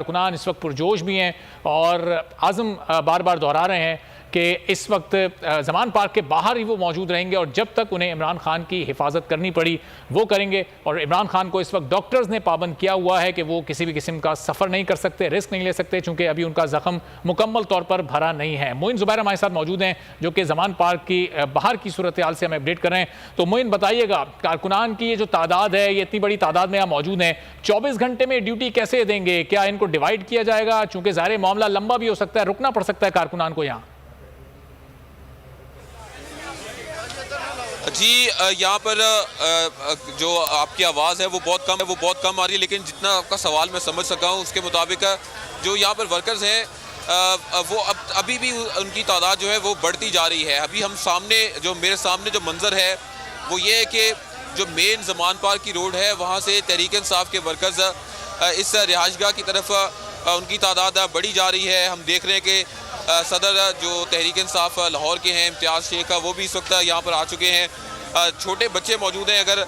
कारकुनान इस वक्त पुरजोश भी हैं और आज़म बार बार दोहरा रहे हैं कि इस वक्त ज़मान पार्क के बाहर ही वो मौजूद रहेंगे और जब तक उन्हें इमरान खान की हिफाजत करनी पड़ी वो करेंगे। और इमरान खान को इस वक्त डॉक्टर्स ने पाबंद किया हुआ है कि वो किसी भी किस्म का सफ़र नहीं कर सकते, रिस्क नहीं ले सकते, चूँकि अभी उनका ज़ख्म मुकम्मल तौर पर भरा नहीं है। मोइन ज़ुबैर हमारे साथ मौजूद हैं जो कि ज़मान पार्क की बाहर की सूरत हाल से हमें अपडेट कर रहे हैं। तो मोइन बताइएगा, कारकुनान की ये जो तादाद है, ये इतनी बड़ी तादाद में यहाँ मौजूद हैं, 24 घंटे में ड्यूटी कैसे देंगे? क्या इनको डिवाइड किया जाएगा? चूँकि ज़ाहिर मामला लंबा भी हो सकता है, रुकना पड़ सकता है कारकुनान को यहाँ। जी, यहाँ पर जो आपकी आवाज़ है वो बहुत कम आ रही है, लेकिन जितना आपका सवाल मैं समझ सका हूँ उसके मुताबिक जो यहाँ पर वर्कर्स हैं वो अभी भी उनकी तादाद जो है वो बढ़ती जा रही है। अभी हम मेरे सामने जो मंजर है वो ये है कि जो मेन ज़मान पार्क की रोड है वहाँ से तहरीक इंसाफ के वर्कर्स इस रिहाइशगाह की तरफ उनकी तादाद बढ़ी जा रही है। हम देख रहे हैं कि सदर जो तहरीक इंसाफ लाहौर के हैं इम्तियाज़ शेख, वो भी इस वक्त यहाँ पर आ चुके हैं। छोटे बच्चे मौजूद हैं। अगर